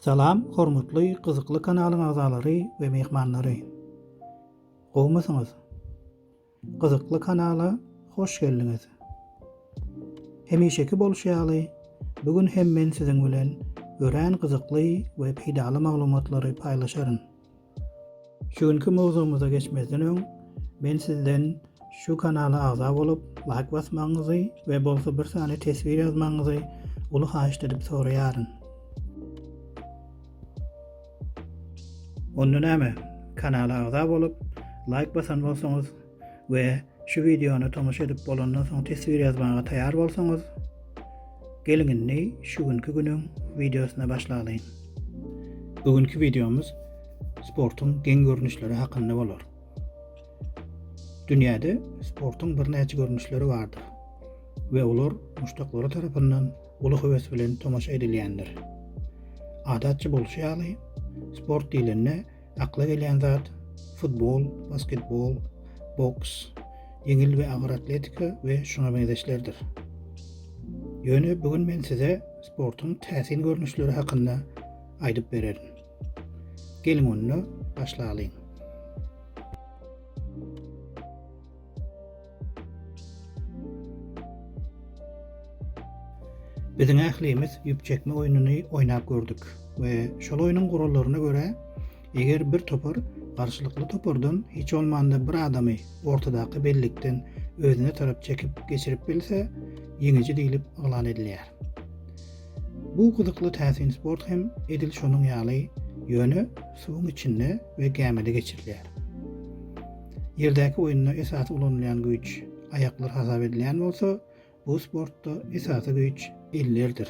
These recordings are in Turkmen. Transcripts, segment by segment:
Salam, hormatly, gyzykly kanalyň agzalary we mehmanlary. Gowmasyňyz. Gyzykly kanala hoş geldiňiz. Hemişeki bolşýaly, bugün hem men siziň bilen görän gyzykly we peýdaly maglumatlary paýlaşaryn. Şuňky mowzumyza geçmezden öň men sizden şu kanala agza bolup like basmaňyzy we bolsa bir sany tesbir ýazmaňyzy uly haýyş edip soraýaryn. Onu näme? Kanala agza bolup like basan bolsaňyz we şu videony tomaşa edip bolandan soň tesbir ýazmaňa taýýar bolsaňyz, geliňizni şu günkü günüň videosyna başlaýyn. Bugünkü videomuz sportun geň görnüşleri hakynda bolar. Dünýäde sportun bir näçe görnüşleri bardyr we olar muştaklary tarapyndan uly höwes bilen tomaşa edilýändir. Adatçy bolşýaly, sport diline akla gelen zat futbol, basketbol, boks, yeňil we agyr atletika we şuna benzeşlerdir. Ýöne bugün men size sportun täsin görnüşleri hakynda aýdyp bererim. Geliň onu başlaýyn. Biziň ählimiz ýüpçekme oýunyny oýnap gördük we şol oýunyň gurallaryna göre eger bir topar garşylykly topardan hiç olmanda bir adamy ortadaky bellikden özüne tarap çekip geçirip bilse ýeňici diýilip alan edilýär. Bu gyzykly täsin sport hem edil şonuň ýaly ýöne suwuň içinde we gämede geçirilýär. Ýerdäki oýunda esas ulanylýan güýç ayaklar hasap edilýän bolsa, bu sportda esasy güýç ellerdir.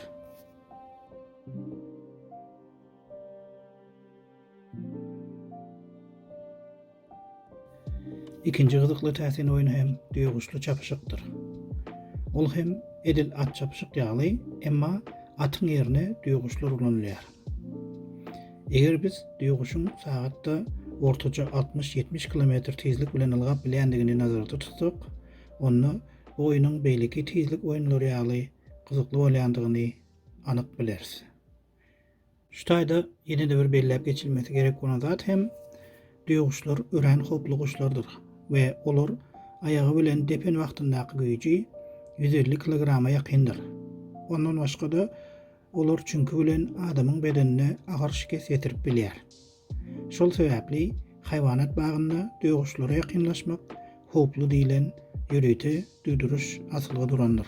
İkinci gyzykly täsin oýun hem düýgüşli çapyşykdyr. Ol hem edil at çapyşyk ýaly, emma atyň ýerine düýgüşler ulanylýar. Eger biz düýgüşüň sagatda ortaça 60-70 km tezlik bilen ylgap bilýändigini nazarda tutsak, onu bu oýunyň beýleki tezlik oýunlary ýaly gyzykly bolýandygyny anyk bileriz. Şu taýda ýene-de bir belläp geçilmesi gerek bolan zat hem düýgüşler ören hoply guşlardyr we olar ayagy bilen depen wagtyndaky güýji 150 kg-a ýakyndyr. Ondan başga da olar çünkü bilen adamyň bedenine agyr şikes ýetirip bilýär. Şol sebäpli haýwanat bagynda düýgüşlere ýakynlaşmak hoply diýilen ýürüýte düýdürüş asylga durandyr.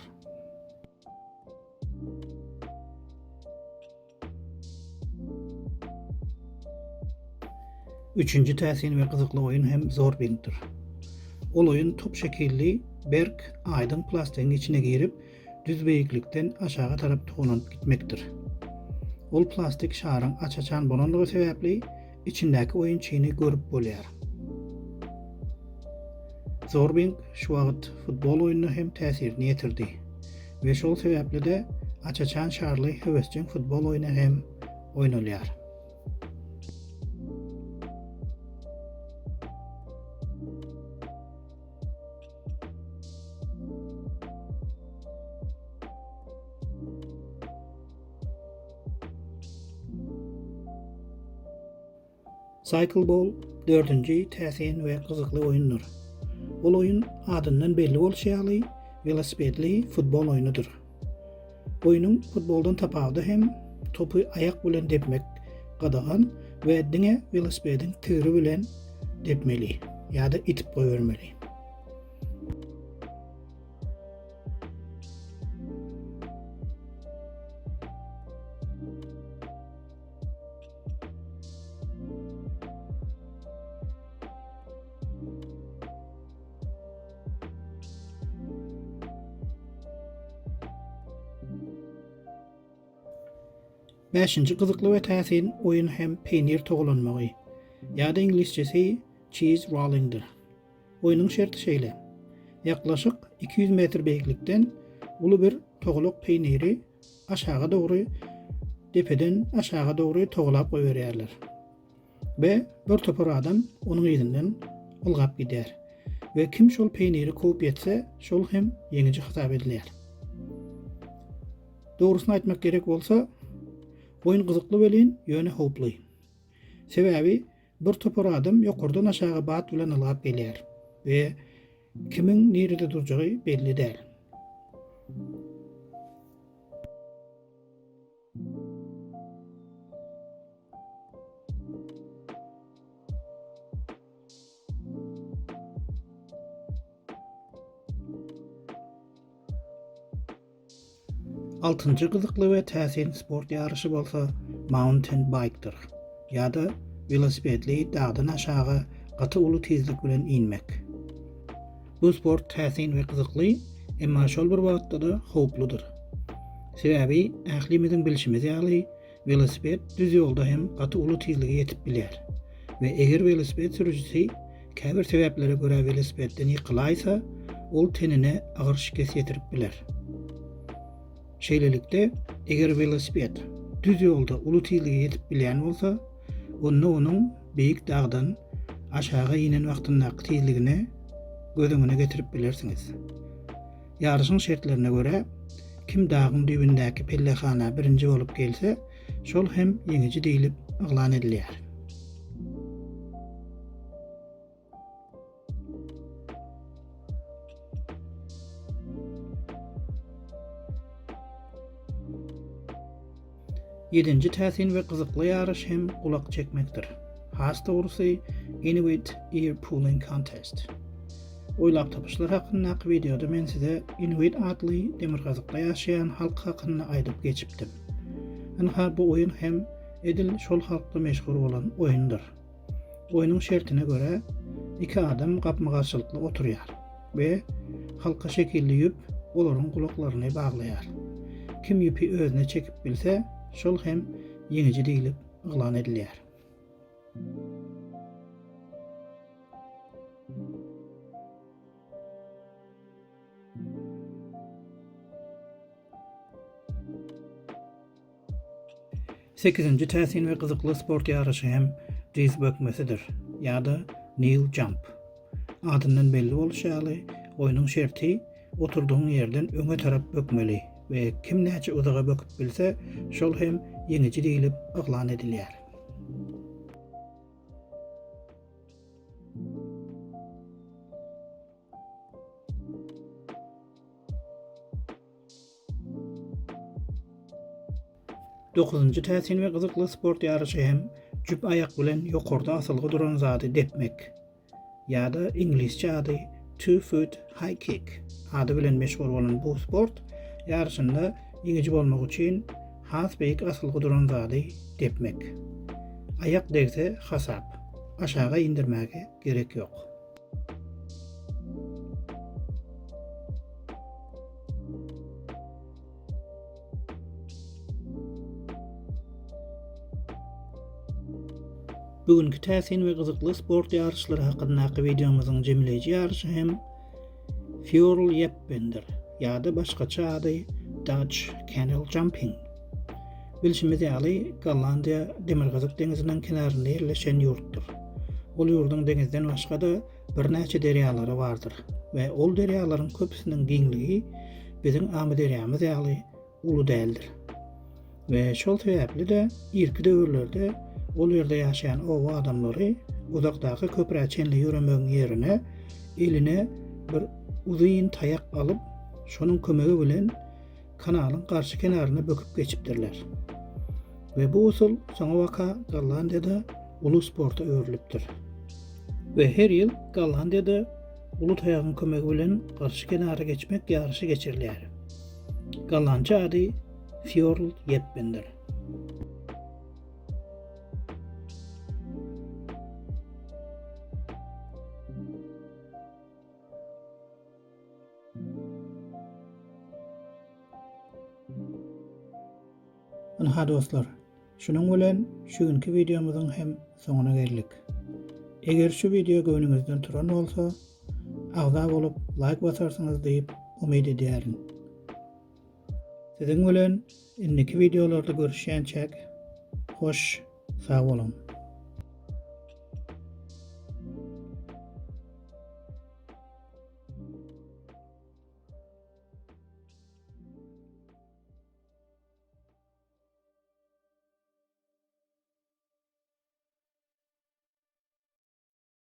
Üçüncü täsin we gyzykly oýun hem zorbingdir. Ol oýun top şekilli berk aýdyň plastigiň içine girip düz beýiklikden aşağı tarap toňup gitmekdir. Ol plastik şaryň açaçan bolanlygy sebäpli içindäki oýunçyny görüp bolýar. Zorbing şu wagt futbol oýunyna hem täsirini ýetirdi we şol sebäpli de açaçan şarly höwesçiň futbol oýuny hem oýnalýar. Cycleball 4-nji täsin we gyzykly oýundur. Ol oýun adyndan belli bolşýaly velosipedli futbol oýunydyr. Oýunyň futboldan tapawdy hem topu ayak bilen depmek gadagan we diňe velosipediň tyry bilen depmeli ýa-da itip goýbermeli. Beşinci gyzykly we täsin oýun hem peýnir togulanmagy ýa-da ingilisçesi cheese rollingdir. Oýunyň şerti şeýle. Ýaklaşyk 200 metr beýiklikden uly bir togulak peýniri aşağı dogry depeden aşağı dogry togulap goýberýärler. We bir topar adam onuň ýerinden ylgap gider. We kim şol peýniri köp ýetse, şol hem ýeňici hasap edilýär. Dogrusyny aýtmak gerek bolsa, Oyun gyzykly welin ýöne hoply. Sebäbi bir topar adam ýokurdan aşağı bat bilen alyp gelýär we kimiň nerede durjagy belli däl. Altıncı gyzykly we täsin sport ýarşy bolsa mountain bike'dyr. Ýa-da velosipedli dağdan aşağı gaty uly tezlik bilen inmek. Bu sport täsin we gyzykly, emma şol bir wagtda da howpludyr. Sebäbi ählimiziň bilişimize ýaly velosiped düz ýolda hem gaty uly tezlige ýetip bilýär. We eger velosiped sürüjisi käbir sebäplere görä velosipedden ýykylaýsa, ol tenine agyr şikes ýetirip biler. Şeýlelikde eger velosiped düz ýolda uly tezlige ýetip bilýän bolsa, onda onuň beýik dagdan aşağı inen wagtyndaky tezligine gözüňe getirip bilersiňiz. Ýarşyň şertlerine görä kim dagyň dübündäki pellehana birinji bolup gelse, şol hem ýeňiji diýilip aglan edilýär. Yedinci täsin we gyzykly ýarış hem gulak çekmekdir. Has dogrusy Inuit Ear Pulling Contest. Oýlap tapyşlar hakyndaky videoda men size Inuit adly demirgazykda ýaşaýan halk hakynda aýdyp geçipdim. Anha bu oyun hem edil şol halkda meşhur bolan oyundur. Oyunun şertine göre iki adam gapma garşylykly oturýar we halka şekilli ýüp olaryň gulaklaryny baglaýar. Kim ýüpi özüne çekip bilse, şol hem ýeňiji diýilip aglan edilýär. Sekizinci täsin we gyzykly sport ýarşy hem diz bökmesidir, ýa-da kneel jump. Adyndan belli bolýaly, oyunyň şerti oturduğun ýerden öňe tarap bökmeli we kim näçe uzaga böküp bilse, şol hem ýeňiji diýilip aglan edilýär. Dokuzuncu täsin we gyzykly sport ýarşy hem jüp ayak bilen ýokarda asylgy duran zady depmek. Ýa-da ingilisçe ady 2-foot high kick ady bilen meşhur bolan bu sport ýarşynda ýeňiji bolmak üçin has beýik asylgy duran zady depmek. Ayak degse hasap, aşağı indirmäge gerek ýok. Bugünkü täsin we gyzykly sport ýarşlary hakyndaky videomyzyň jemleýici ýarşy hem Fjordl Jeppender ýa-da başgaça ady Dutch Canal Jumping. Bilişimize ýaly Gollandiýa demirgazyk deňiziniň kenarynda ýerleşen ýurtdur. Ol ýurdun deňizden başga da birnäçe derýalary bardyr we ol derýalaryň köpüsiniň giňligi biziň Amy derýamyz ýaly uly däldir. We şol sebäpli de irki döwürlerde ol ýerde ýaşaýan owa adamlary uzakdaky köpräçenli ýöremegiň ýerine eline bir uzyn taýak alyp, şonuň kömegi bilen kanalyň garşy kenaryna böküp geçipdirler. We bu usul soňa waka Gollandiýada uly sporta öwrülipdir. We her ýyl Gollandiýada uly taýagyň kömegi bilen garşy kenara geçmek ýarşy geçirilýär. Gollandça ady Fjordl Jeppender. Ha dostlar, şunun bilen şu günkü videomyzyň hem soňuna geldik. Eger şu video göňüňizden turan bolsa, agza bolup like basarsyňyz diýip umyt edýärin. Siziň bilen indiki videolarda görüşýänçek hoş, sag bolun.